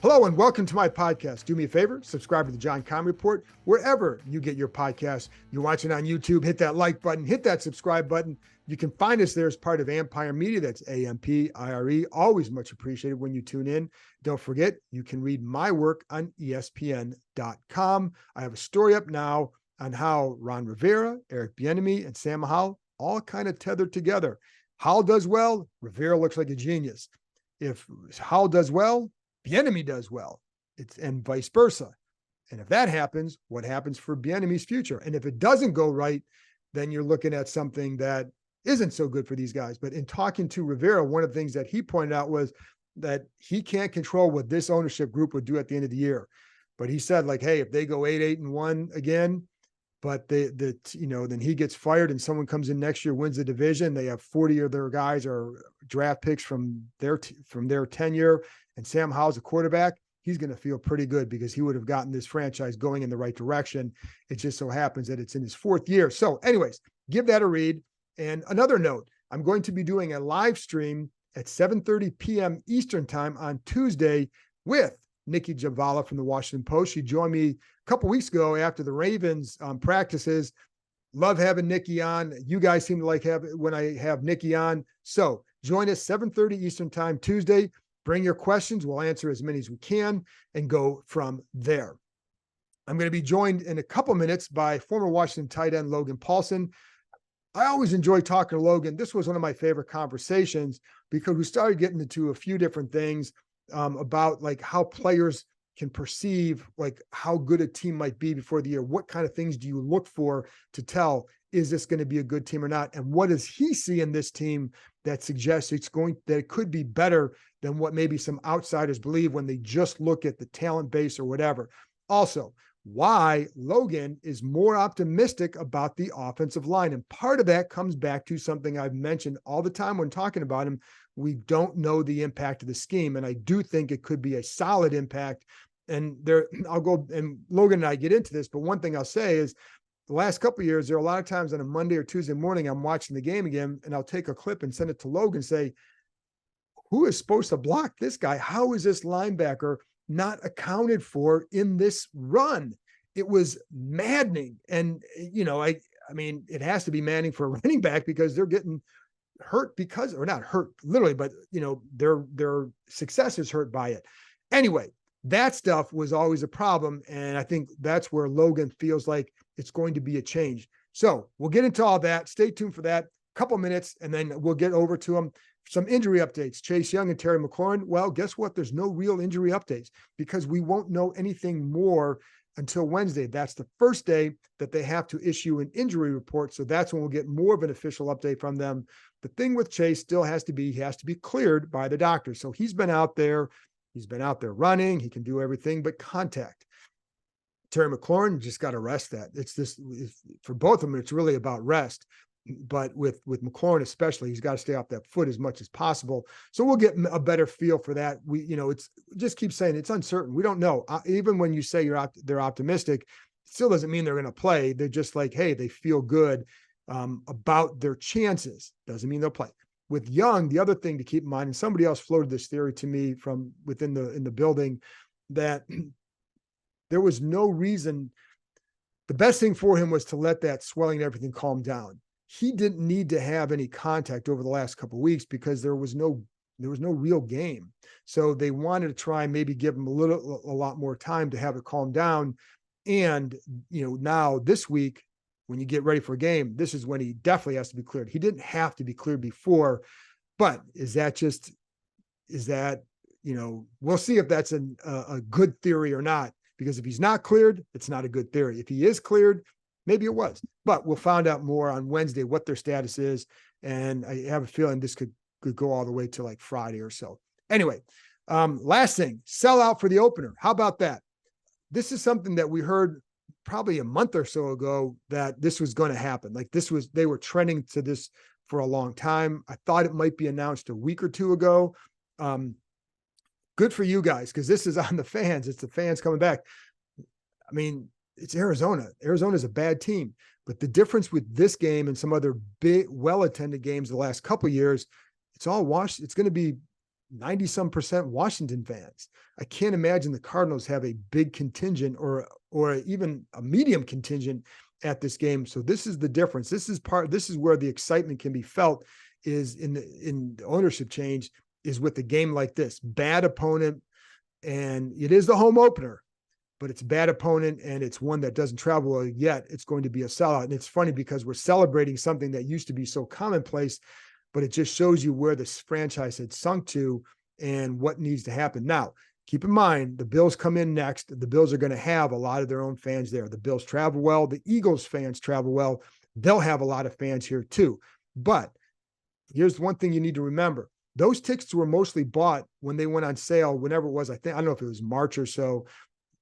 Hello and welcome to my podcast. Do me a favor, subscribe to the John Keim Report wherever you get your podcasts. You're watching on YouTube, hit that like button, hit that subscribe button. You can find us there as part of Empire Media. That's AMPIRE. Always much appreciated when you tune in. Don't forget, you can read my work on ESPN.com. I have a story up now on how Ron Rivera, Eric Bieniemy, and Sam Howell all kind of tethered together. Howell does well, Rivera looks like a genius. If Howell does well, Bieniemy does well, and vice versa. And if that happens, what happens for Bieniemy's future? And if it doesn't go right, then you're looking at something that isn't so good for these guys. But in talking to Rivera, one of the things that he pointed out was that he can't control what this ownership group would do at the end of the year. But he said, like, hey, if they go 8-1 again, but then he gets fired and someone comes in next year, wins the division. They have 40 of their guys are draft picks from their tenure, and Sam Howell's a quarterback. He's going to feel pretty good because he would have gotten this franchise going in the right direction. It just so happens that it's in his fourth year. So anyways, give that a read. And another note, I'm going to be doing a live stream at 7:30 p.m. Eastern time on Tuesday with Nikki Javala from the Washington Post. She joined me a couple weeks ago after the Ravens practices. Love having Nikki on. You guys seem to like when I have Nikki on. So join us 7:30 Eastern time Tuesday. Bring your questions. We'll answer as many as we can and go from there. I'm going to be joined in a couple minutes by former Washington tight end Logan Paulsen. I always enjoy talking to Logan. This was one of my favorite conversations because we started getting into a few different things about like how players can perceive like how good a team might be before the year. What kind of things do you look for to tell, is this going to be a good team or not? And what does he see in this team that suggests that it could be better than what maybe some outsiders believe when they just look at the talent base or whatever? Also, why Logan is more optimistic about the offensive line. And part of that comes back to something I've mentioned all the time when talking about him. We don't know the impact of the scheme. And I do think it could be a solid impact. And I'll go, and Logan and I get into this, but one thing I'll say is the last couple of years, there are a lot of times on a Monday or Tuesday morning, I'm watching the game again, and I'll take a clip and send it to Logan and say, who is supposed to block this guy? How is this linebacker not accounted for in this run? It was maddening. And, I mean, it has to be maddening for a running back because they're getting hurt or not hurt literally, but their success is hurt by it. Anyway, that stuff was always a problem. And I think that's where Logan feels like it's going to be a change. So we'll get into all that. Stay tuned for that. Couple minutes, and then we'll get over to him. Some injury updates. Chase Young and Terry McLaurin. Well, guess what? There's no real injury updates because we won't know anything more until Wednesday. That's the first day that they have to issue an injury report. So that's when we'll get more of an official update from them. The thing with Chase still has to be, he has to be cleared by the doctor. So he's been out there running. He can do everything but contact. Terry McLaurin just got to rest that. For both of them, it's really about rest. But with McLaurin especially, he's got to stay off that foot as much as possible. So we'll get a better feel for that. It's just keep saying it's uncertain. We don't know. Even when you say they're optimistic, it still doesn't mean they're going to play. They're just like, hey, they feel good about their chances. Doesn't mean they'll play. With Young, the other thing to keep in mind, and somebody else floated this theory to me from within in the building, that there was no reason. The best thing for him was to let that swelling and everything calm down. He didn't need to have any contact over the last couple of weeks because there was no real game. So they wanted to try and maybe give him a lot more time to have it calm down. And, now this week, when you get ready for a game, this is when he definitely has to be cleared. He didn't have to be cleared before, but we'll see if that's a good theory or not, because if he's not cleared, it's not a good theory. If he is cleared, maybe it was, but we'll find out more on Wednesday what their status is. And I have a feeling this could go all the way to like Friday or so. Anyway, last thing, Sellout for the opener. How about that? This is something that we heard probably a month or so ago that this was going to happen. Like they were trending to this for a long time. I thought it might be announced a week or two ago. Good for you guys, because this is on the fans. It's the fans coming back. I mean, it's Arizona. Arizona's a bad team. But the difference with this game and some other big, well-attended games the last couple of years, it's all washed. It's going to be 90% Washington fans. I can't imagine the Cardinals have a big contingent or even a medium contingent at this game. So this is the difference. This is where the excitement can be felt, is in the ownership change, is with a game like this. Bad opponent, and it is the home opener, but it's a bad opponent, and it's one that doesn't travel well yet. It's going to be a sellout. And it's funny because we're celebrating something that used to be so commonplace, but it just shows you where this franchise had sunk to and what needs to happen. Now, keep in mind, the Bills come in next. The Bills are going to have a lot of their own fans there. The Bills travel well. The Eagles fans travel well. They'll have a lot of fans here too. But here's one thing you need to remember. Those tickets were mostly bought when they went on sale, whenever it was. I don't know if it was March or so,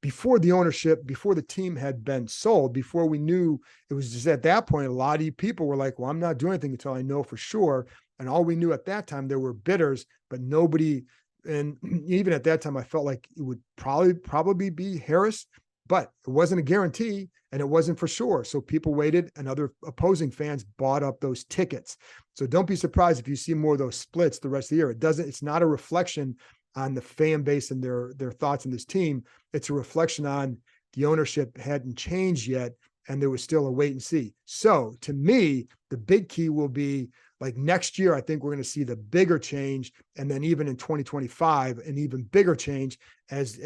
before the ownership, before the team had been sold, before we knew. It was just at that point, a lot of you people were like, well, I'm not doing anything until I know for sure. And all we knew at that time, there were bidders, but nobody. And even at that time, I felt like it would probably be Harris, but it wasn't a guarantee and it wasn't for sure. So people waited, and other opposing fans bought up those tickets. So don't be surprised if you see more of those splits the rest of the year. It's not a reflection on the fan base and their thoughts on this team. It's a reflection on the ownership hadn't changed yet, and there was still a wait and see. So to me, the big key will be, like, next year, I think we're going to see the bigger change. And then even in 2025, an even bigger change as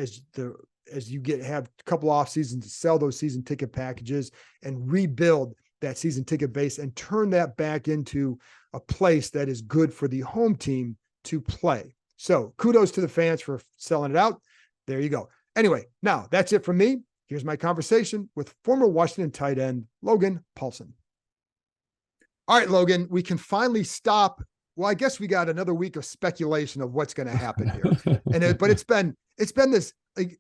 you have a couple off seasons to sell those season ticket packages and rebuild that season ticket base and turn that back into a place that is good for the home team to play. So kudos to the fans for selling it out. There you go. Anyway, now that's it from me. Here's my conversation with former Washington tight end Logan Paulsen. All right, Logan, we can finally stop. Well, I guess we got another week of speculation of what's going to happen here. But it's been this, like,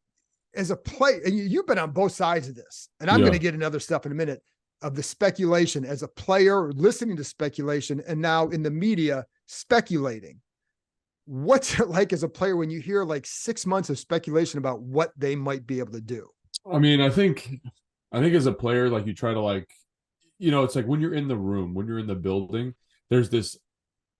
as a play, and you've been on both sides of this, and I'm going to get another stuff in a minute, of the speculation as a player, listening to speculation, and now in the media speculating. What's it like as a player when you hear like 6 months of speculation about what they might be able to do? I mean, I think as a player, like, you try to, like, it's like when you're in the room, when you're in the building, there's this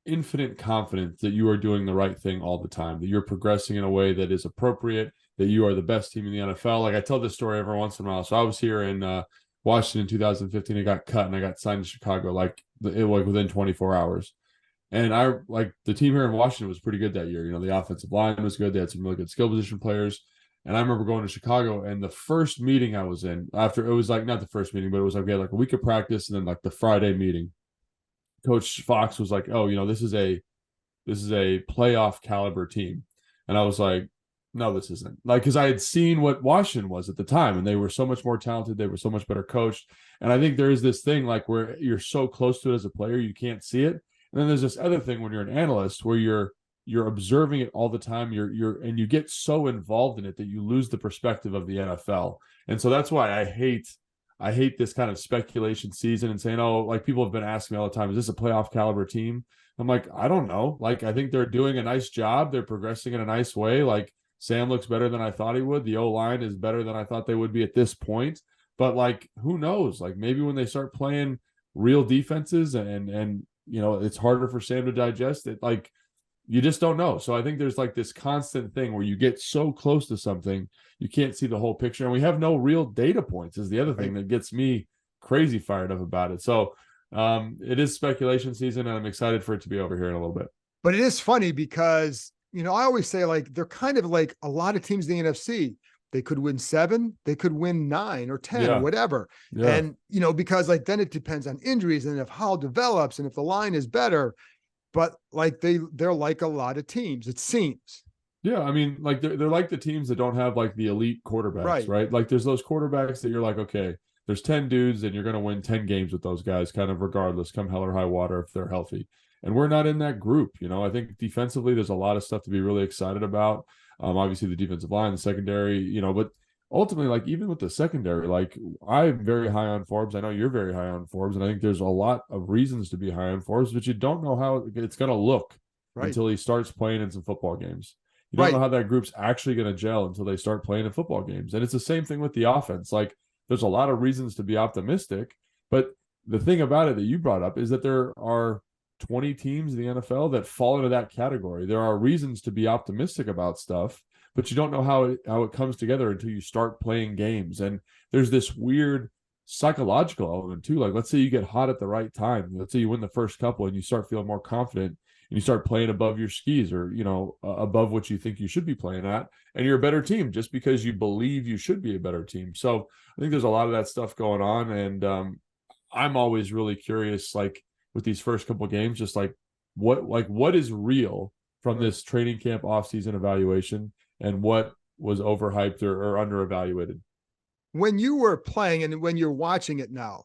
infinite confidence that you are doing the right thing all the time, that you're progressing in a way that is appropriate, that you are the best team in the NFL. Like, I tell this story every once in a while. So I was here in Washington in 2015. I got cut and I got signed to Chicago like within 24 hours. And the team here in Washington was pretty good that year. The offensive line was good. They had some really good skill position players. And I remember going to Chicago, and the first meeting I was in, after, it was like, not the first meeting, but it was like, we had like a week of practice, and then like the Friday meeting, Coach Fox was like, oh, this is a playoff caliber team. And I was like, no, this isn't. Like, because I had seen what Washington was at the time, and they were so much more talented. They were so much better coached. And I think there is this thing, like, where you're so close to it as a player, you can't see it. And then there's this other thing when you're an analyst where you're observing it all the time. And you get so involved in it that you lose the perspective of the NFL. And so that's why I hate this kind of speculation season and saying, oh, like, people have been asking me all the time, is this a playoff caliber team? I'm like, I don't know. Like, I think they're doing a nice job. They're progressing in a nice way. Like, Sam looks better than I thought he would. The O-line is better than I thought they would be at this point. But, like, who knows? Like, maybe when they start playing real defenses and it's harder for Sam to digest it, like, you just don't know. So I think there's like this constant thing where you get so close to something, you can't see the whole picture. And we have no real data points is the other thing that gets me crazy fired up about it. So it is speculation season, and I'm excited for it to be over here in a little bit. But it is funny because, I always say, like, they're kind of like a lot of teams in the NFC. They could win 7, they could win 9 or 10 or whatever. Yeah. And, because, like, then it depends on injuries and if Howell develops and if the line is better. But, like, they're like a lot of teams, it seems. Yeah, I mean, like, they're like the teams that don't have, like, the elite quarterbacks, right? Like, there's those quarterbacks that you're like, okay, there's 10 dudes and you're going to win 10 games with those guys, kind of regardless, come hell or high water, if they're healthy. And we're not in that group. I think defensively, there's a lot of stuff to be really excited about. Obviously, the defensive line, the secondary, but ultimately, like, even with the secondary, like, I'm very high on Forbes. I know you're very high on Forbes, and I think there's a lot of reasons to be high on Forbes, but you don't know how it's going to look until he starts playing in some football games. You don't know how that group's actually going to gel until they start playing in football games. And it's the same thing with the offense. Like, there's a lot of reasons to be optimistic, but the thing about it that you brought up is that there are 20 teams in the NFL that fall into that category. There are reasons to be optimistic about stuff, but you don't know how it comes together until you start playing games. And there's this weird psychological element too. Like, let's say you get hot at the right time. Let's say you win the first couple and you start feeling more confident and you start playing above your skis, or, above what you think you should be playing at. And you're a better team just because you believe you should be a better team. So I think there's a lot of that stuff going on. And I'm always really curious, like with these first couple of games, just like what is real from this training camp offseason evaluation and what was overhyped or under-evaluated. When you were playing and when you're watching it now,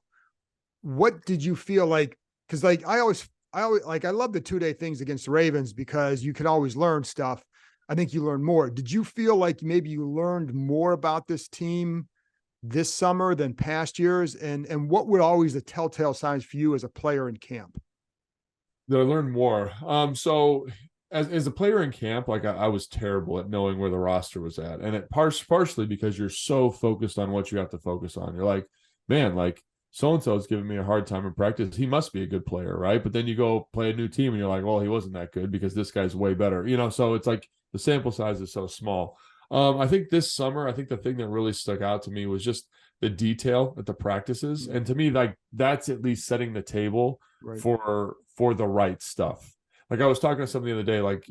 what did you feel like? Because like I always like, I love the 2-day things against the Ravens because you can always learn stuff. I think you learn more. Did you feel like maybe you learned more about this team this summer than past years? And what were always the telltale signs for you as a player in camp? That I learned more. So as a player in camp, like I was terrible at knowing where the roster was at. And it partially because you're so focused on what you have to focus on. You're like, man, like so-and-so is giving me a hard time in practice. He must be a good player, right? But then you go play a new team and you're like, well, he wasn't that good because this guy's way better. So it's like the sample size is so small. I think this summer, the thing that really stuck out to me was just the detail at the practices. And to me, like that's at least setting the table for the right stuff. Like I was talking to somebody the other day, like,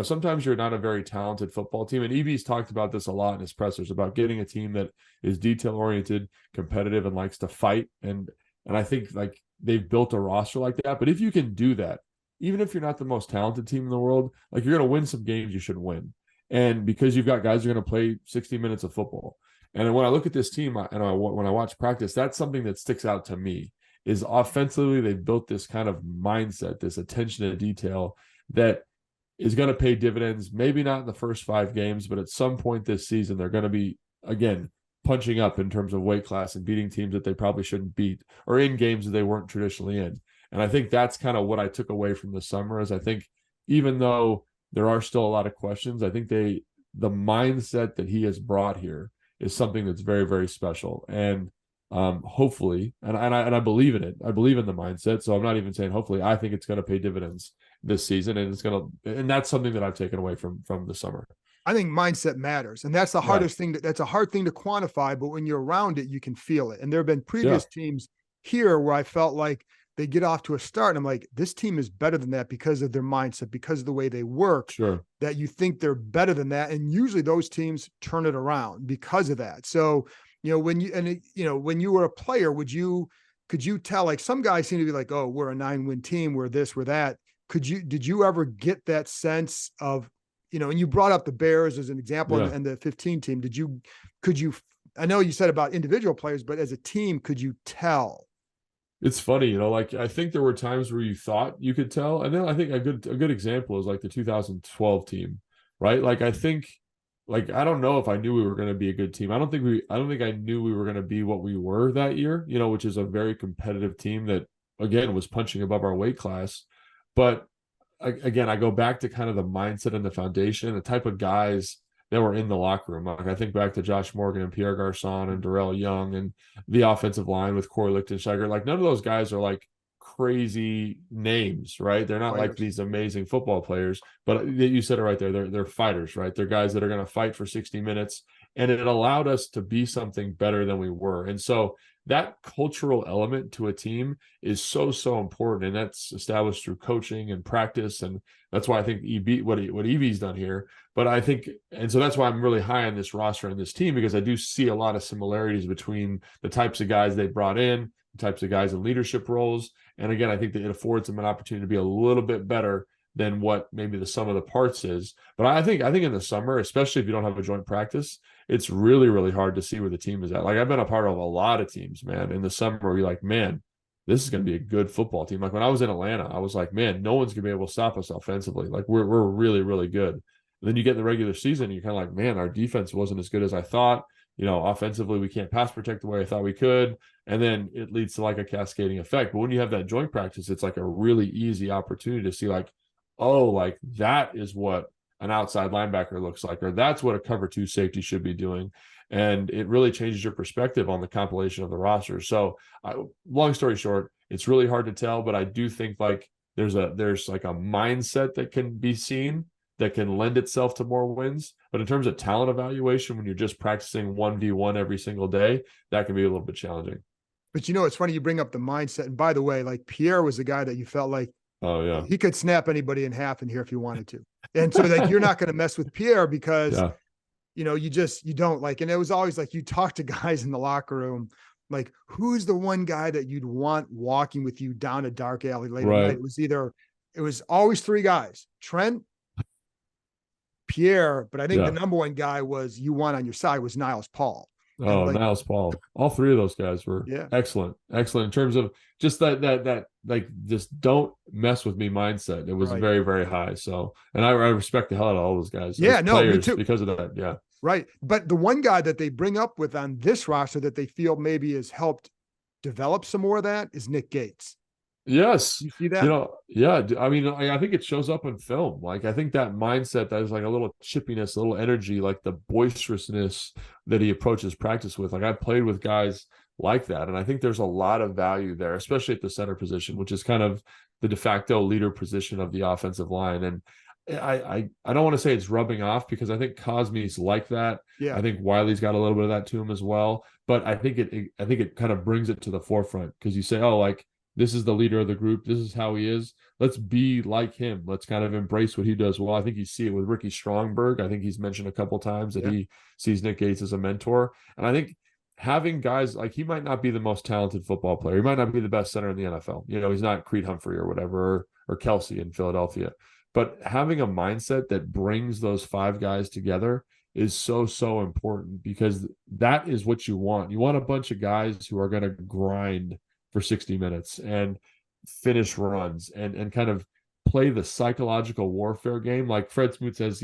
sometimes you're not a very talented football team. And EB's talked about this a lot in his pressers about getting a team that is detail oriented, competitive, and likes to fight. And I think like they've built a roster like that. But if you can do that, even if you're not the most talented team in the world, like you're going to win some games you should win. And because you've got guys who are going to play 60 minutes of football. And when I look at this team when I watch practice, that's something that sticks out to me. Is offensively, they've built this kind of mindset, this attention to detail that is going to pay dividends, maybe not in the first 5 games, but at some point this season, they're going to be, again, punching up in terms of weight class and beating teams that they probably shouldn't beat or in games that they weren't traditionally in. And I think that's kind of what I took away from the summer is I think even though there are still a lot of questions, I think the mindset that he has brought here is something that's very, very special. And hopefully, and I believe in it. I believe in the mindset. So I'm not even saying hopefully. I think it's going to pay dividends this season, and that's something that I've taken away from the summer. I think mindset matters, and that's the hardest thing. That's a hard thing to quantify, but when you're around it, you can feel it. And there have been previous teams here where I felt like they get off to a start, and I'm like, this team is better than that because of their mindset, because of the way they work. Sure, that you think they're better than that, and usually those teams turn it around because of that. So. When you were a player, could you tell, like some guys seem to be like, oh, we're a 9-win team, we're this, we're that. Did you ever get that sense of, and you brought up the Bears as an example and the 15 team. I know you said about individual players, but as a team, could you tell? It's funny, like I think there were times where you thought you could tell. And then I think a good example is like the 2012 team, right? Like I think, like, I don't know if I knew we were going to be a good team. I don't think I knew we were going to be what we were that year, which is a very competitive team that, again, was punching above our weight class. But again, I go back to kind of the mindset and the foundation, the type of guys that were in the locker room. Like I think back to Josh Morgan and Pierre Garçon and Darrell Young and the offensive line with Corey Lichtensteiger. Like none of those guys are like crazy names, right? They're not like these amazing football players, but you said it right there. They're fighters, right? They're guys that are going to fight for 60 minutes, and it allowed us to be something better than we were. And so that cultural element to a team is so important, and that's established through coaching and practice, and that's why I think what EB's done here. But I think, and so that's why I'm really high on this roster and this team, because I do see a lot of similarities between the types of guys they brought in, the types of guys in leadership roles. And again, I think that it affords them an opportunity to be a little bit better than what maybe the sum of the parts is. But I think in the summer, especially if you don't have a joint practice, it's really, really hard to see where the team is at. Like I've been a part of a lot of teams, man, in the summer where you're like, man, this is going to be a good football team. Like when I was in Atlanta, I was like, man, no one's going to be able to stop us offensively. Like we're really, really good. And then you get in the regular season, and you're kind of like, man, our defense wasn't as good as I thought. Offensively, we can't pass protect the way I thought we could. And then it leads to like a cascading effect. But when you have that joint practice, it's like a really easy opportunity to see like, oh, like that is what an outside linebacker looks like, or that's what a cover 2 safety should be doing. And it really changes your perspective on the compilation of the roster. So long story short, it's really hard to tell, but I do think like there's like a mindset that can be seen that can lend itself to more wins. But in terms of talent evaluation, when you're just practicing 1v1 every single day, that can be a little bit challenging. But it's funny you bring up the mindset. And by the way, like Pierre was a guy that you felt like, oh yeah, he could snap anybody in half in here if he wanted to. And so like, you're not going to mess with Pierre because, yeah. you don't like, and it was always like, you talk to guys in the locker room, like, who's the one guy that you'd want walking with you down a dark alley late at night? It was always three guys, Trent, Pierre, but I think the number one guy you want on your side was Niles Paul. Oh, Niles Paul. All three of those guys were excellent in terms of just that like, just don't mess with me mindset. It was very, very high. So, and I respect the hell out of all those guys. Yeah, players, me too. Because of that. Yeah. Right. But the one guy that they bring up with on this roster that they feel maybe has helped develop some more of that is Nick Gates. Yes. You see that? Yeah. I mean, I think it shows up in film. Like, I think that mindset, that is like a little chippiness, a little energy, like the boisterousness that he approaches practice with. Like, I've played with guys like that. And I think there's a lot of value there, especially at the center position, which is kind of the de facto leader position of the offensive line. And I don't want to say it's rubbing off, because I think Cosme's like that. Yeah. I think Wiley's got a little bit of that to him as well. But I think it kind of brings it to the forefront, because you say, oh, like, this is the leader of the group. This is how he is. Let's be like him. Let's kind of embrace what he does well. I think you see it with Ricky Strongberg. I think he's mentioned a couple times that he sees Nick Gates as a mentor. And I think having guys like, he might not be the most talented football player. He might not be the best center in the NFL. He's not Creed Humphrey or whatever, or Kelsey in Philadelphia. But having a mindset that brings those five guys together is so, so important, because that is what you want. You want a bunch of guys who are going to grind for 60 minutes and finish runs and kind of play the psychological warfare game. Like Fred Smoot says,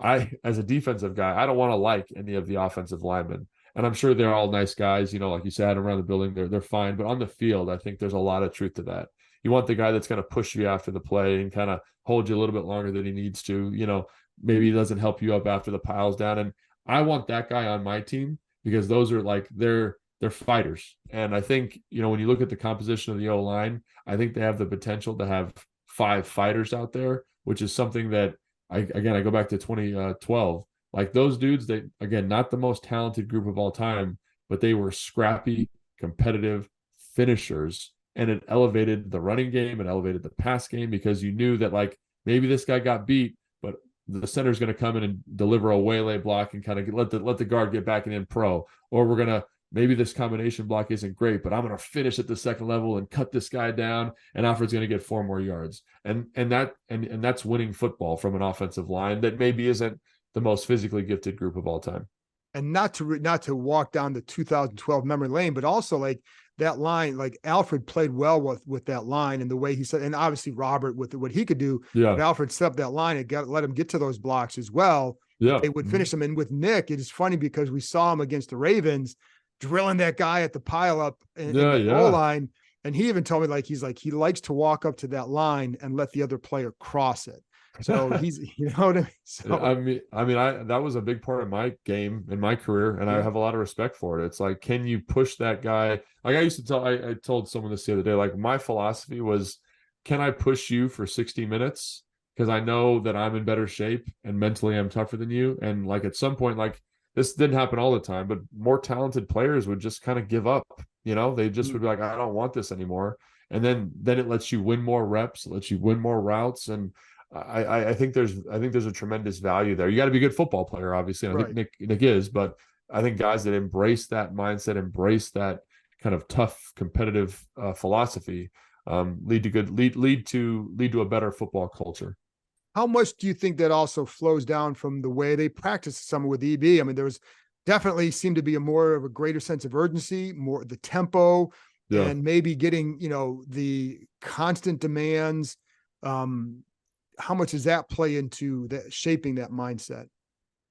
I, as a defensive guy, I don't want to like any of the offensive linemen. And I'm sure they're all nice guys, like you said, around the building, they're fine. But on the field, I think there's a lot of truth to that. You want the guy that's going to push you after the play and kind of hold you a little bit longer than he needs to. Maybe he doesn't help you up after the pile's down. And I want that guy on my team, because those are like, they're fighters. And I think, when you look at the composition of the O-line, I think they have the potential to have 5 fighters out there, which is something that I go back to 2012. Like, those dudes, they, again, not the most talented group of all time, but they were scrappy, competitive finishers. And it elevated the running game, it elevated the pass game, because you knew that, like, maybe this guy got beat, but the center's going to come in and deliver a waylay block and kind of let the guard get back and in pro. Or we're going to, maybe this combination block isn't great, but I'm going to finish at the second level and cut this guy down, and Alfred's going to get 4 more yards. And that's winning football from an offensive line that maybe isn't the most physically gifted group of all time. And not to walk down the 2012 memory lane, but also like that line, like Alfred played well with that line, and the way he said, and obviously Robert with what he could do. Yeah. But Alfred set up that line and let him get to those blocks as well. Yeah. They would finish them. And with Nick, it is funny because we saw him against the Ravens drilling that guy at the pile up in the goal line. And he even told me, like, he likes to walk up to that line and let the other player cross it. So he's, what I mean? So, I mean, that was a big part of my game in my career, and I have a lot of respect for it. It's like, can you push that guy? Like, I used to I told someone this the other day, like, my philosophy was, can I push you for 60 minutes? Because I know that I'm in better shape and mentally I'm tougher than you. And like, at some point, like, this didn't happen all the time, but more talented players would just kind of give up. They just would be like, I don't want this anymore. And then it lets you win more reps, it lets you win more routes. And I think there's a tremendous value there. You got to be a good football player, obviously. And I think Nick is, but I think guys that embrace that mindset, embrace that kind of tough, competitive philosophy, lead to a better football culture. How much do you think that also flows down from the way they practice summer with EB? I mean, there was definitely seemed to be more of a greater sense of urgency, more the tempo, and maybe getting, the constant demands. How much does that play into that, shaping that mindset?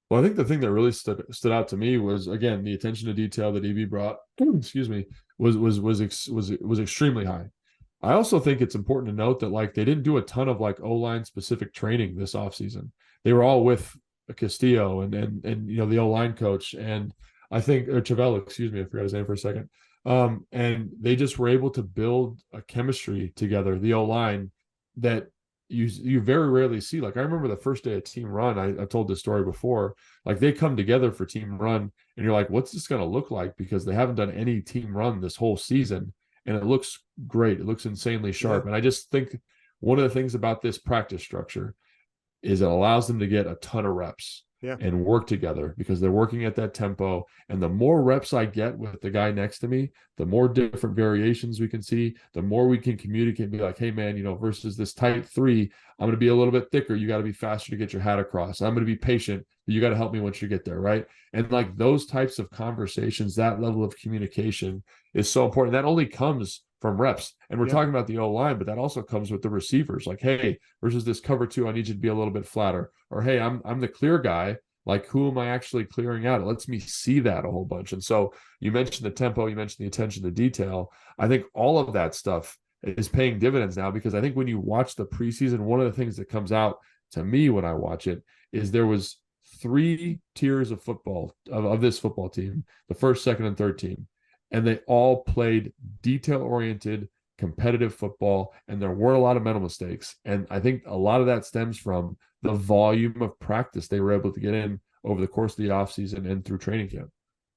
Well, I think the thing that really stood out to me was, again, the attention to detail that EB brought, excuse me, was extremely high. I also think it's important to note that, like, they didn't do a ton of like O-line specific training this offseason. They were all with Castillo and the O-line coach, and I think, or Chavel, excuse me, I forgot his name for a second. And they just were able to build a chemistry together, the O-line, that you very rarely see. Like I remember the first day of team run, I told this story before, like they come together for team run and you're like, what's this going to look like? Because they haven't done any team run this whole season and it looks great. It looks insanely sharp. Yeah. And I just think one of the things about this practice structure is it allows them to get a ton of reps Yeah. and work together because they're working at that tempo. And the more reps I get with the guy next to me, the more different variations we can see, the more we can communicate and be like, hey, man, versus this tight three, I'm going to be a little bit thicker. You got to be faster to get your hat across. I'm going to be patient. But you got to help me once you get there. Right. And like those types of conversations, that level of communication is so important. That only comes from reps. And we're talking about the O-line, but that also comes with the receivers. Like, hey, versus this cover two, I need you to be a little bit flatter. Or, hey, I'm the clear guy. Like, who am I actually clearing out? It lets me see that a whole bunch. And so you mentioned the tempo, you mentioned the attention to detail. I think all of that stuff is paying dividends now because I think when you watch the preseason, one of the things that comes out to me when I watch it is there was 3 tiers of football of this football team, the first, second, and third team. And they all played detail-oriented, competitive football, and there weren't a lot of mental mistakes. And I think a lot of that stems from the volume of practice they were able to get in over the course of the offseason and through training camp.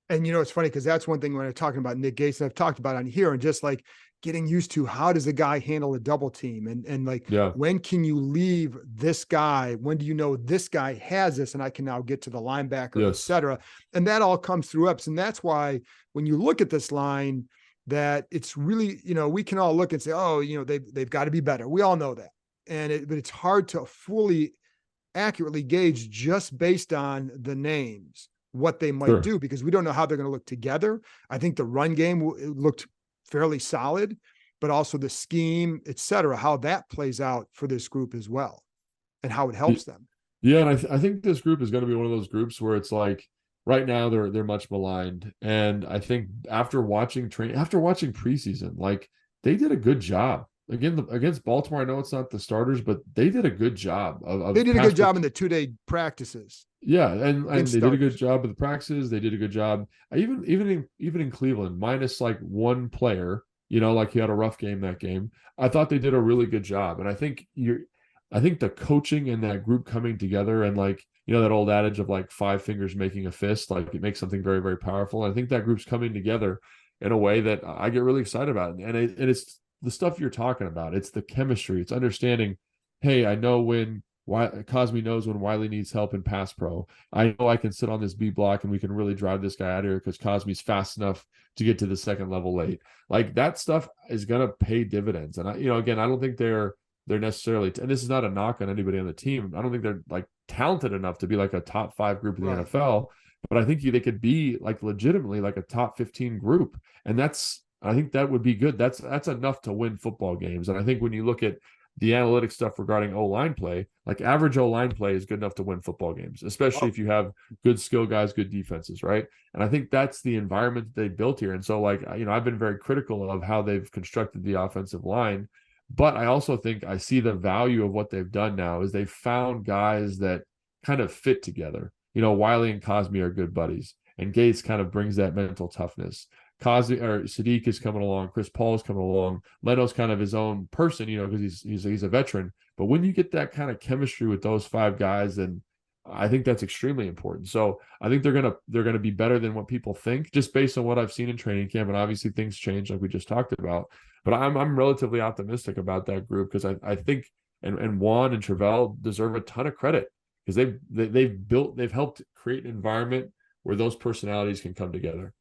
And it's funny because that's one thing when I'm talking about Nick Gates, and I've talked about on here, and just like getting used to how does a guy handle a double team, and like when can you leave this guy? When do you know this guy has this, and I can now get to the linebacker, et cetera. And that all comes through ups, and that's why when you look at this line, that it's really we can all look and say, oh, they've got to be better. We all know that, but it's hard to fully accurately gauge just based on the names what they might do because we don't know how they're going to look together. I think the run game looked fairly solid, but also the scheme, et cetera, how that plays out for this group as well and how it helps them. Yeah. And I think this group is going to be one of those groups where it's like right now they're much maligned. And I think after watching preseason, like they did a good job. Again, against Baltimore, I know it's not the starters, but they did a good job they did a good job in the 2-day practices. Yeah, and they did a good job of the practices. They did a good job, even in Cleveland, minus like one player. Like he had a rough game that game. I thought they did a really good job, and I think the coaching and that group coming together, and like that old adage of like 5 fingers making a fist, like it makes something very, very powerful. And I think that group's coming together in a way that I get really excited about, and it's the stuff you're talking about. It's the chemistry. It's understanding. Hey, I know Cosme knows when Wiley needs help in pass pro. I know I can sit on this B block and we can really drive this guy out of here because Cosme's fast enough to get to the second level late. Like that stuff is going to pay dividends. And again, I don't think they're necessarily, and this is not a knock on anybody on the team. I don't think they're like talented enough to be like a top 5 group in the NFL, but I think they could be like legitimately like a top 15 group. And I think that would be good. That's enough to win football games. And I think when you look at the analytic stuff regarding O-line play, like average O-line play is good enough to win football games, especially if you have good skill guys, good defenses, right? And I think that's the environment that they built here. And so like, I've been very critical of how they've constructed the offensive line, but I also think I see the value of what they've done now is they've found guys that kind of fit together. Wiley and Cosme are good buddies, and Gates kind of brings that mental toughness. Sadiq is coming along. Chris Paul is coming along. Leno's kind of his own person, because he's a veteran. But when you get that kind of chemistry with those 5 guys, then I think that's extremely important. So I think they're gonna be better than what people think, just based on what I've seen in training camp. And obviously things change, like we just talked about. But I'm relatively optimistic about that group because I think and Juan and Travell deserve a ton of credit because they've helped create an environment where those personalities can come together.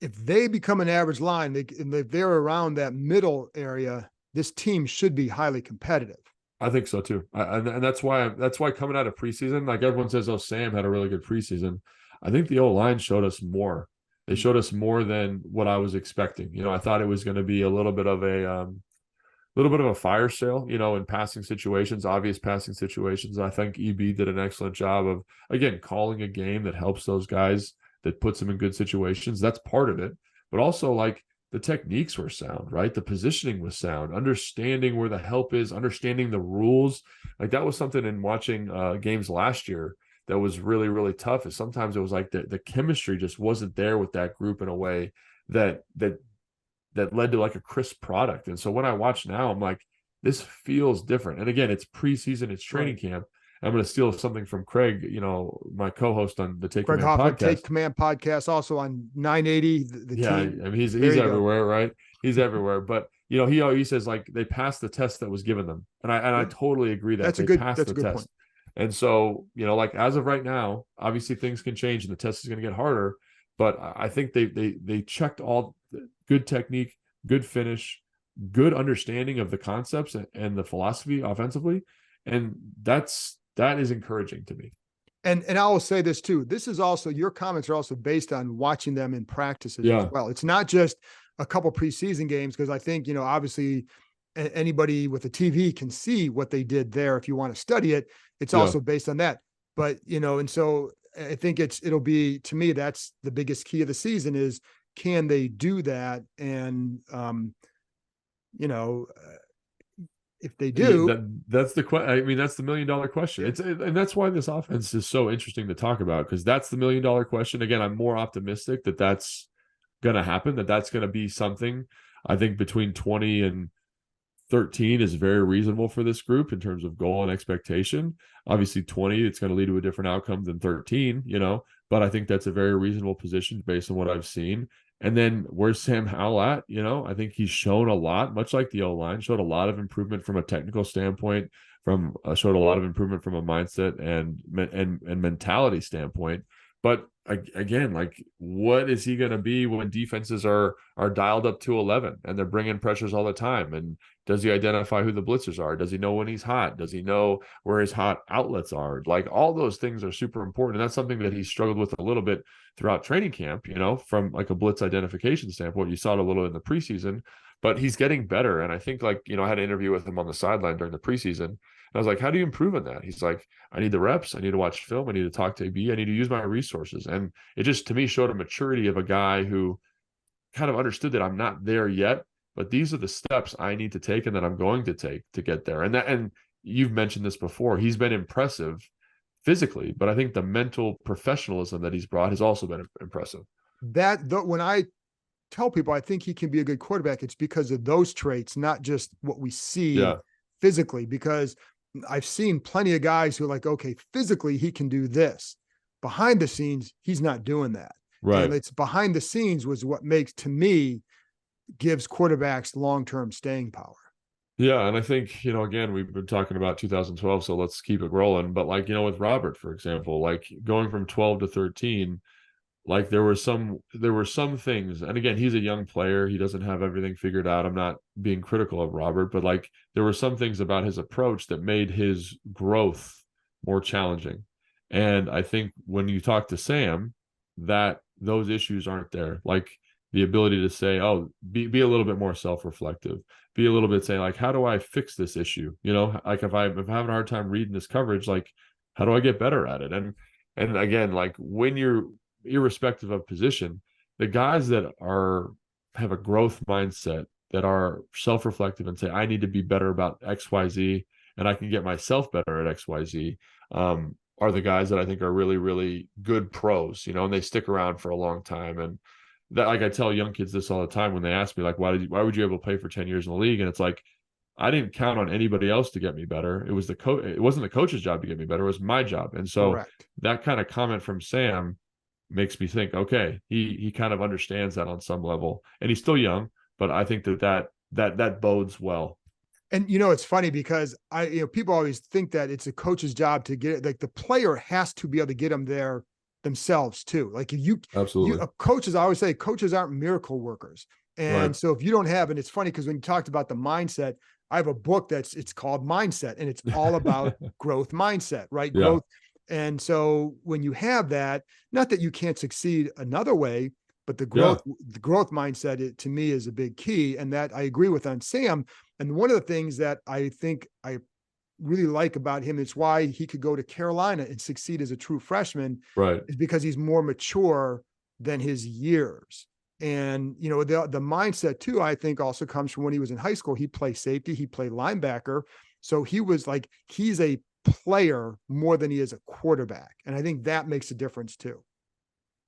If they become an average line, and if they're around that middle area, this team should be highly competitive. I think so too. And that's why coming out of preseason, like everyone says, oh, Sam had a really good preseason. I think the O-line showed us more. They showed us more than what I was expecting. I thought it was going to be a little bit of a fire sale, in passing situations, obvious passing situations. I think EB did an excellent job of, again, calling a game that helps those guys, that puts them in good situations. That's part of it. But also like the techniques were sound, right? The positioning was sound, understanding where the help is, understanding the rules. Like that was something in watching games last year that was really, really tough. Is sometimes it was like the chemistry just wasn't there with that group in a way that led to like a crisp product. And so when I watch now, I'm like, this feels different. And again, it's preseason, it's training camp. I'm going to steal something from Craig, my co-host on the Take Craig Command Hoffman, podcast. Take Command podcast, also on 980, the Yeah, team. I mean, he's everywhere, right? He's everywhere. But he says like they passed the test that was given them, and I totally agree that they passed the test. Point. And so like as of right now, obviously things can change, and the test is going to get harder. But I think they checked all good technique, good finish, good understanding of the concepts and the philosophy offensively, and that is encouraging to me. And I will say this too. This is also, your comments are also based on watching them in practices as well. It's not just a couple preseason games, because I think, obviously anybody with a TV can see what they did there. If you want to study it, it's also based on that. But, and so I think it'll be, to me, that's the biggest key of the season is, can they do that? And, if they do, that's the question. I mean, that's the $1 million question. And that's why this offense is so interesting to talk about, because that's the $1 million question. Again, I'm more optimistic that that's going to happen, that's going to be something. I think between 20 and 13 is very reasonable for this group in terms of goal and expectation. Obviously 20, it's going to lead to a different outcome than 13, but I think that's a very reasonable position based on what I've seen. And then where's Sam Howell at? I think he's shown a lot, much like the O-line, showed a lot of improvement from a technical standpoint, showed a lot of improvement from a mindset and mentality standpoint. But again, like, what is he going to be when defenses are dialed up to 11 and they're bringing pressures all the time? And does he identify who the blitzers are? Does he know when he's hot? Does he know where his hot outlets are? Like, all those things are super important. And that's something that he struggled with a little bit throughout training camp, from like a blitz identification standpoint. You saw it a little in the preseason, but he's getting better. And I think, like, I had an interview with him on the sideline during the preseason. And I was like, how do you improve on that? He's like, I need the reps. I need to watch film. I need to talk to AB. I need to use my resources. And it just, to me, showed a maturity of a guy who kind of understood that I'm not there yet, but these are the steps I need to take and that I'm going to take to get there. And you've mentioned this before. He's been impressive physically, but I think the mental professionalism that he's brought has also been impressive. When I tell people I think he can be a good quarterback, it's because of those traits, not just what we see physically, because I've seen plenty of guys who are like, okay, physically he can do this. Behind the scenes, he's not doing that. Right. And it's behind the scenes was what gives quarterbacks long-term staying power. Yeah. And I think, again, we've been talking about 2012, so let's keep it rolling. But like, with Robert, for example, like going from 12 to 13, like there were some things, and again, he's a young player. He doesn't have everything figured out. I'm not being critical of Robert, but like there were some things about his approach that made his growth more challenging. And I think when you talk to Sam, that those issues aren't there. Like the ability to say, oh, be a little bit more self-reflective, be a little bit saying like, how do I fix this issue? Like if I'm having a hard time reading this coverage, like how do I get better at it? And again, like when you're irrespective of position, the guys that have a growth mindset, that are self-reflective and say, I need to be better about XYZ and I can get myself better at XYZ, are the guys that I think are really, really good pros, and they stick around for a long time. And that, like, I tell young kids this all the time when they ask me, like, why would you able to play for 10 years in the league? And it's like, I didn't count on anybody else to get me better. It was it wasn't the coach's job to get me better. It was my job. And so that kind of comment from Sam makes me think, okay, he kind of understands that on some level, and he's still young, but I think that bodes well. And it's funny because people always think that it's a coach's job to get it. Like the player has to be able to get them there themselves too. Like absolutely, coaches, I always say coaches aren't miracle workers. And so if you don't have, and it's funny because when you talked about the mindset, I have a book it's called Mindset, and it's all about growth mindset, right? Yeah. Growth. And so when you have that, not that you can't succeed another way, but the growth mindset, to me, is a big key. And that I agree with on Sam. And one of the things that I think I really like about him, it's why he could go to Carolina and succeed as a true freshman, right, is because he's more mature than his years. And, the mindset too, I think also comes from when he was in high school. He played safety, he played linebacker. So he was like, he's a player more than he is a quarterback. And I think that makes a difference too.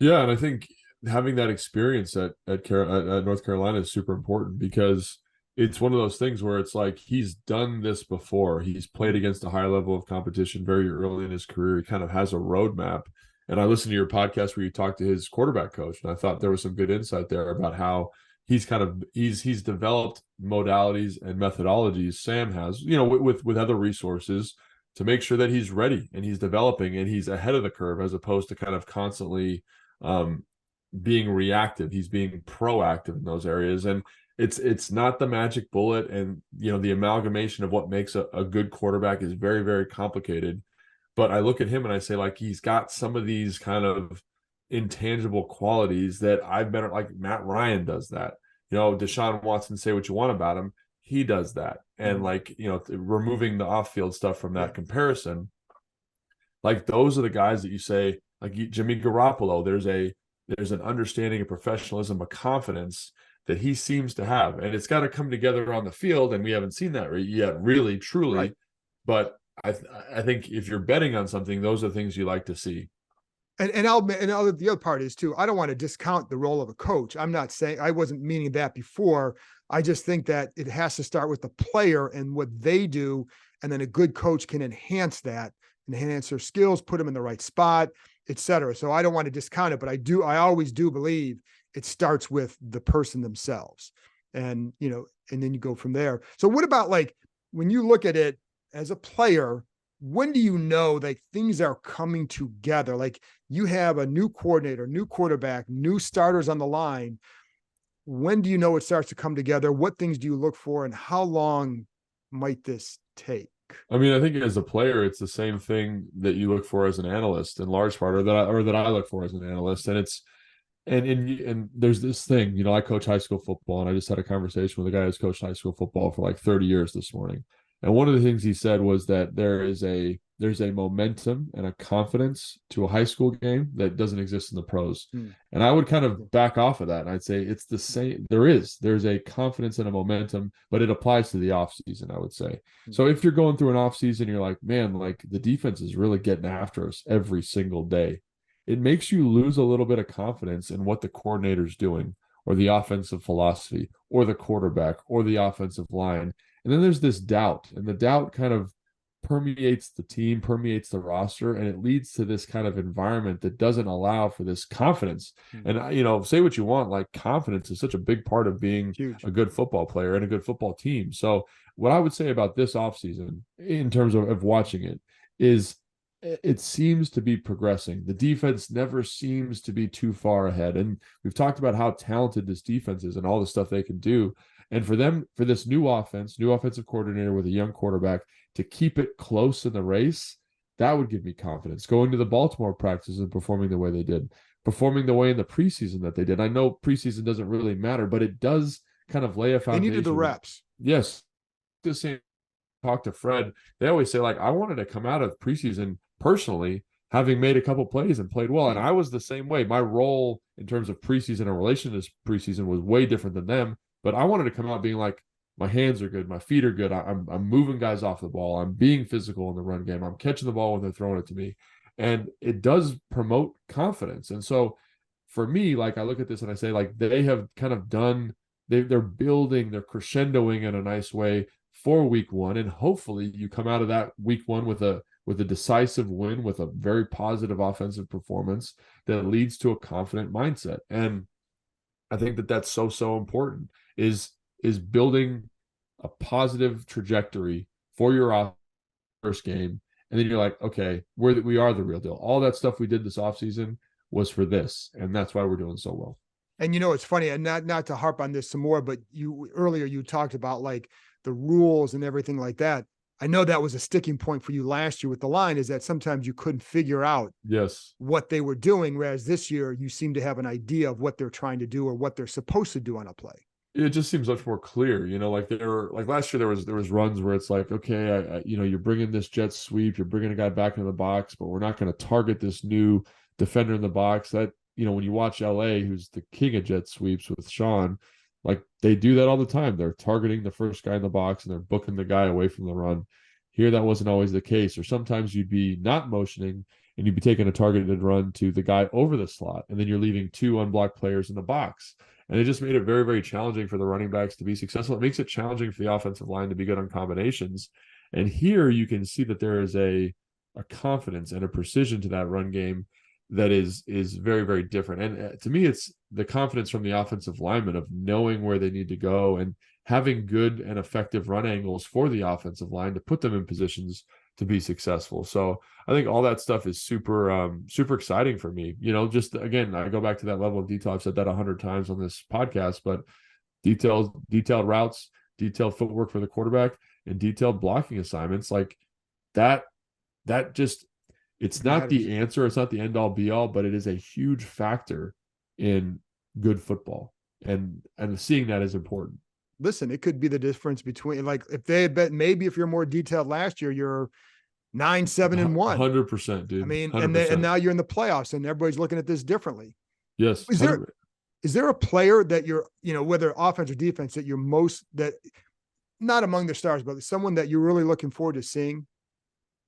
Yeah. And I think having that experience at North Carolina is super important, because it's one of those things where it's like he's done this before. He's played against a high level of competition very early in his career. He kind of has a roadmap. And I listened to your podcast where you talked to his quarterback coach, and I thought there was some good insight there about how he's developed modalities and methodologies. Sam has, with other resources to make sure that he's ready and he's developing and he's ahead of the curve as opposed to kind of constantly being reactive. He's being proactive in those areas. And it's not the magic bullet, and the amalgamation of what makes a good quarterback is very, very complicated. But I look at him and I say, like, he's got some of these kind of intangible qualities that I've been like. Matt Ryan does that. Deshaun Watson, say what you want about him, he does that. And removing the off-field stuff from that comparison, like those are the guys that you say, like Jimmy Garoppolo, there's an understanding of professionalism, a confidence that he seems to have, and it's got to come together on the field, and we haven't seen that yet, really, truly. Right. But I think if you're betting on something, those are things you like to see. And the other part is too, I don't want to discount the role of a coach. I'm not saying, I wasn't meaning that before. I just think that it has to start with the player and what they do, and then a good coach can enhance that, enhance their skills, put them in the right spot, et cetera. So I don't want to discount it, but I always do believe it starts with the person themselves, and then you go from there. So what about, like, when you look at it as a player, when do you know like things are coming together? Like, you have a new coordinator, new quarterback, new starters on the line. When do you know it starts to come together? What things do you look for, and how long might this take? I mean, I think as a player, it's the same thing that you look for as an analyst, in large part, or that I look for as an analyst. And it's and there's this thing, I coach high school football, and I just had a conversation with a guy who's coached high school football for like 30 years this morning. And one of the things he said was that there's a momentum and a confidence to a high school game that doesn't exist in the pros. And I would kind of back off of that, and I'd say it's the same. There's a confidence and a momentum, but it applies to the off season, I would say. So if you're going through an off season, you're like, man, like the defense is really getting after us every single day. It makes you lose a little bit of confidence in what the coordinator's doing, or the offensive philosophy, or the quarterback, or the offensive line. And then there's this doubt, and the doubt kind of permeates the team, permeates the roster, and it leads to this kind of environment that doesn't allow for this confidence. And, say what you want, like confidence is such a big part of being a good football player and a good football team. So what I would say about this offseason in terms of watching it is it seems to be progressing. The defense never seems to be too far ahead. And we've talked about how talented this defense is and all the stuff they can do. And for this new offensive coordinator with a young quarterback to keep it close in the race, that would give me confidence. Going to the Baltimore practices and performing the way they did, performing the way in the preseason that they did. I know preseason doesn't really matter, but it does kind of lay a foundation. They needed the reps. Yes. The same. Talk to Fred. They always say, like, I wanted to come out of preseason personally having made a couple plays and played well. And I was the same way. My role in terms of preseason and relation to preseason was way different than them. But I wanted to come out being like, my hands are good, my feet are good, I'm moving guys off the ball, I'm being physical in the run game, I'm catching the ball when they're throwing it to me. And it does promote confidence. And so for me, like, I look at this and I say, like, they have kind of done, they're building, they're crescendoing in a nice way for week one. And hopefully you come out of that week one with a decisive win, with a very positive offensive performance that leads to a confident mindset. And I think that that's so important, is building a positive trajectory for your first game. And then you're like, okay, we are the real deal. All that stuff we did this offseason was for this. And that's why we're doing so well. And it's funny, and not to harp on this some more, but earlier you talked about like the rules and everything like that. I know that was a sticking point for you last year with the line, is that sometimes you couldn't figure out what they were doing. Whereas this year you seem to have an idea of what they're trying to do or what they're supposed to do on a play. It just seems much more clear, like last year there was runs where it's like, okay, you're bringing this jet sweep, you're bringing a guy back into the box, but we're not going to target this new defender in the box. That, when you watch LA, who's the king of jet sweeps with Sean, like, they do that all the time. They're targeting the first guy in the box and they're booking the guy away from the run. Here, that wasn't always the case. Or sometimes you'd be not motioning and you'd be taking a targeted run to the guy over the slot, and then you're leaving 2 unblocked players in the box. And it just made it very, very challenging for the running backs to be successful. It makes it challenging for the offensive line to be good on combinations. And here you can see that there is a confidence and a precision to that run game that is very, very different. And to me, it's the confidence from the offensive linemen of knowing where they need to go and having good and effective run angles for the offensive line to put them in positions to be successful. So I think all that stuff is super exciting for me. Just again, I go back to that level of detail. I've said that 100 times on this podcast, but detailed routes, detailed footwork for the quarterback, and detailed blocking assignments like that just, it's not the answer. It's not the end all be all, but it is a huge factor in good football. And seeing that is important. Listen, it could be the difference between, like, if they had bet, maybe if you're more detailed last year, you're 9-7-1. 100%, dude. I mean, 100%. and now you're in the playoffs and everybody's looking at this differently. Yes. Is there a player that you're, whether offense or defense, that you're that not among the stars, but someone that you're really looking forward to seeing?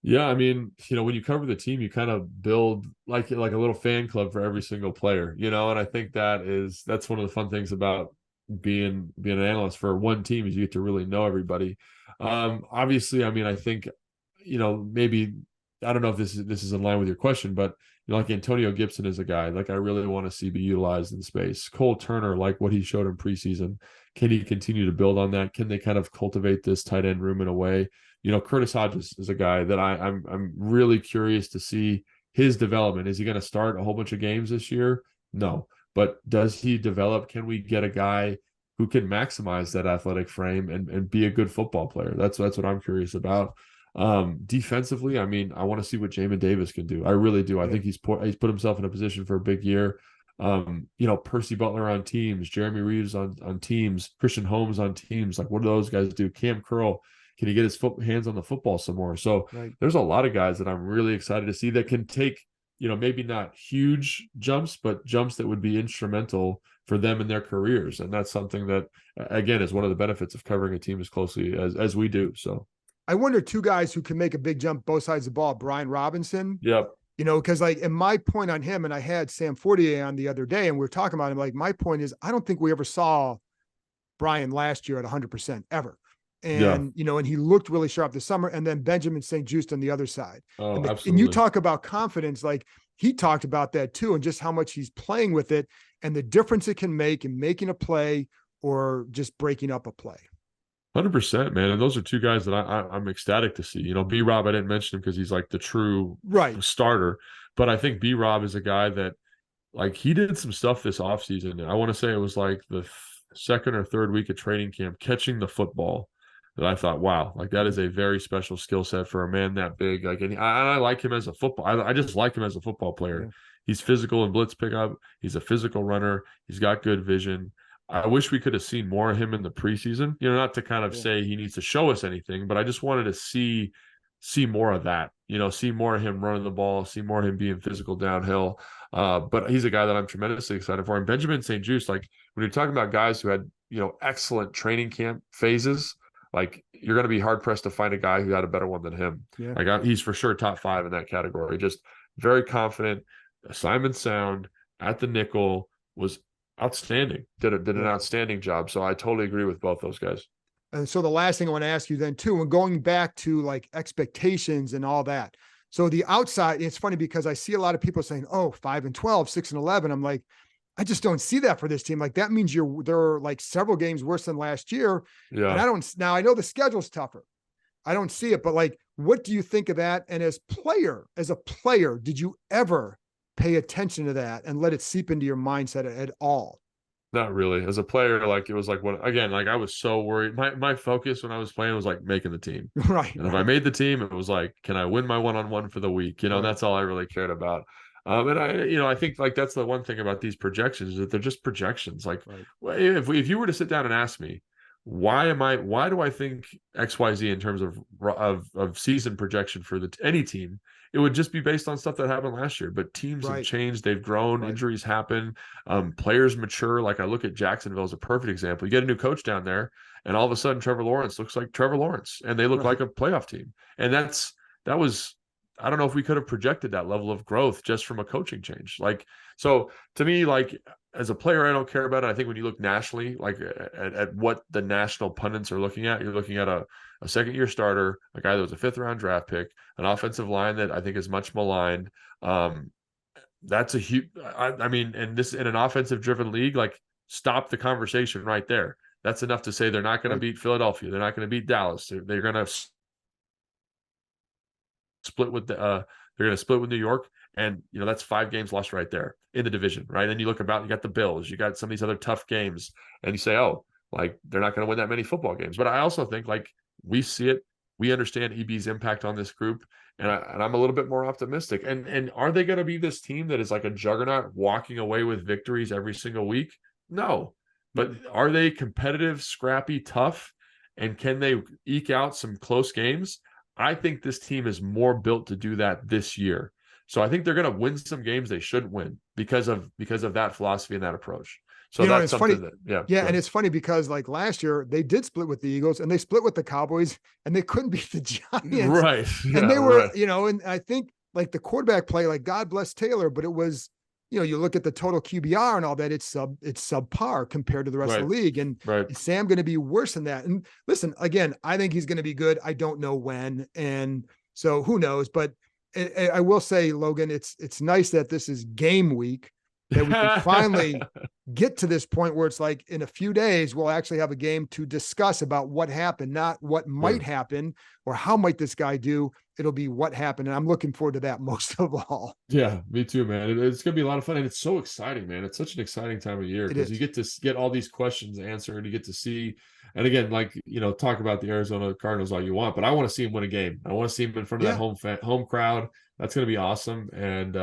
Yeah, I mean, when you cover the team, you kind of build like a little fan club for every single player, and I think that's one of the fun things about being an analyst for one team is you get to really know everybody. Obviously, I mean, I think, maybe, I don't know if this is in line with your question, but like Antonio Gibson is a guy like I really want to see be utilized in space. Cole Turner, like what he showed in preseason, can he continue to build on that? Can they kind of cultivate this tight end room in a way? Curtis Hodges is a guy that I'm really curious to see his development. Is he going to start a whole bunch of games this year? No. But does he develop? Can we get a guy who can maximize that athletic frame and be a good football player? That's what I'm curious about. Defensively, I mean, I want to see what Jamin Davis can do. I really do. I think he's put himself in a position for a big year. Percy Butler on teams, Jeremy Reeves on teams, Christian Holmes on teams. Like, what do those guys do? Cam Curl, can he get his hands on the football some more? So there's a lot of guys that I'm really excited to see that can take, maybe not huge jumps, but jumps that would be instrumental for them in their careers. And that's something that, again, is one of the benefits of covering a team as closely as we do. So I wonder, 2 guys who can make a big jump both sides of the ball, Brian Robinson. Yep. Because like, and my point on him, and I had Sam Fortier on the other day and we were talking about him, like, my point is, I don't think we ever saw Brian last year at 100% ever. And, and he looked really sharp this summer. And then Benjamin St. Juste on the other side. Oh, absolutely. And you talk about confidence, like he talked about that too, and just how much he's playing with it and the difference it can make in making a play or just breaking up a play. 100%, man. And those are 2 guys that I'm ecstatic to see. B-Rob, I didn't mention him because he's like the true starter. But I think B-Rob is a guy that, like, he did some stuff this offseason. I want to say it was like the second or third week of training camp, catching the football, that I thought, wow, like that is a very special skill set for a man that big. Like, and I like him as a football. I just like him as a football player. Yeah. He's physical in blitz pickup. He's a physical runner. He's got good vision. I wish we could have seen more of him in the preseason, not to kind of say he needs to show us anything, but I just wanted to see more of that, see more of him running the ball, see more of him being physical downhill. But he's a guy that I'm tremendously excited for. And Benjamin St. Juste, like when you're talking about guys who had, excellent training camp phases, like you're going to be hard pressed to find a guy who had a better one than him. Yeah. Like he's for sure top 5 in that category. Just very confident, assignment sound at the nickel, was outstanding. Did an outstanding job. So I totally agree with both those guys. And so the last thing I want to ask you then too, and going back to like expectations and all that. So the outside, it's funny because I see a lot of people saying, oh, 5-12, 6-11. I'm like, I just don't see that for this team. Like that means there are like several games worse than last year. Yeah. And now I know the schedule's tougher. I don't see it, but like, what do you think of that? And as a player, did you ever pay attention to that and let it seep into your mindset at all? Not really. As a player, like it was like like I was so worried. My focus when I was playing was like making the team. Right. And if I made the team, it was like, can I win my one-on-one for the week? That's all I really cared about. And I think like that's the one thing about these projections is that they're just projections. Like if you were to sit down and ask me, why do I think XYZ in terms of season projection for any team, it would just be based on stuff that happened last year. But teams have changed, they've grown, injuries happen, players mature. Like I look at Jacksonville as a perfect example. You get a new coach down there, and all of a sudden Trevor Lawrence looks like Trevor Lawrence, and they look like a playoff team. And that was I don't know if we could have projected that level of growth just from a coaching change. Like, so to me, like as a player, I don't care about it. I think when you look nationally, like at what the national pundits are looking at, you're looking at a second-year starter, a guy that was a 5th-round draft pick, an offensive line that I think is much maligned. That's a huge, I mean, and this in an offensive-driven league, like stop the conversation right there. That's enough to say they're not going to beat Philadelphia. They're not going to beat Dallas. They're going to split with they're going to split with New York, and that's 5 games lost right there in the division, right? And you look about, you got the Bills, you got some of these other tough games, and you say, oh, like they're not going to win that many football games. But I also think like we see it, we understand EB's impact on this group, and I'm a little bit more optimistic. And are they going to be this team that is like a juggernaut walking away with victories every single week? No, but are they competitive, scrappy, tough, and can they eke out some close games? I think this team is more built to do that this year. So I think they're going to win some games they shouldn't win because of that philosophy and that approach. So that's something funny. that, yeah. And it's funny because like last year they did split with the Eagles and they split with the Cowboys and they couldn't beat the Giants. Right. Yeah, and they were, and I think like the quarterback play, like God bless Taylor, but it was, you look at the total QBR and all that, it's subpar compared to the rest of the league. And is Sam going to be worse than that? And listen, again, I think he's going to be good. I don't know when. And so who knows, but I will say, Logan, it's nice that this is game week, that we can finally get to this point where it's like in a few days, we'll actually have a game to discuss about what happened, not what might happen or how might this guy do. It'll be what happened. And I'm looking forward to that most of all. Yeah, me too, man. It's going to be a lot of fun. And it's so exciting, man. It's such an exciting time of year because you get to get all these questions answered. You get to see, and again, like, talk about the Arizona Cardinals all you want, but I want to see him win a game. I want to see him in front of that home crowd. That's going to be awesome. And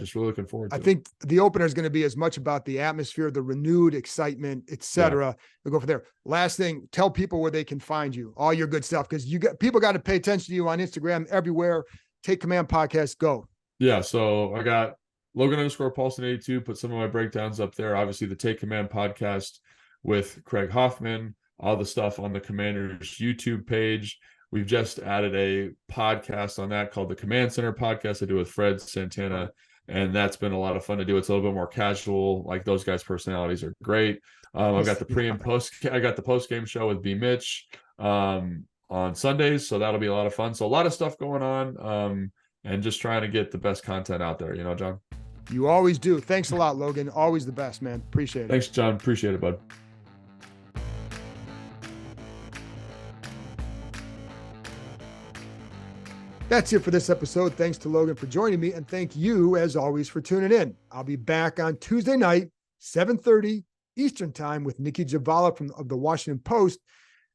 just really looking forward to it. I think the opener is going to be as much about the atmosphere, the renewed excitement, etc. We'll go from there. Last thing, tell people where they can find you, all your good stuff, because people got to pay attention to you on Instagram, everywhere. Take Command Podcast, go. Yeah, so I got Logan_Paulsen 82, put some of my breakdowns up there. Obviously, the Take Command Podcast with Craig Hoffman, all the stuff on the Commanders YouTube page. We've just added a podcast on that called the Command Center Podcast I do with Fred Santana, and that's been a lot of fun to do. It's a little bit more casual. Like those guys' personalities are great. I've got the pre and post. I got the post game show with B Mitch on Sundays, so that'll be a lot of fun. So a lot of stuff going on, and just trying to get the best content out there. John. You always do. Thanks a lot, Logan. Always the best, man. Appreciate it. Thanks, John. Appreciate it, bud. That's it for this episode. Thanks to Logan for joining me, and thank you, as always, for tuning in. I'll be back on Tuesday night, 7:30 Eastern Time, with Nikki Javala of the Washington Post,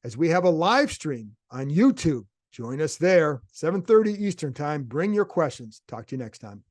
as we have a live stream on YouTube. Join us there, 7:30 Eastern Time. Bring your questions. Talk to you next time.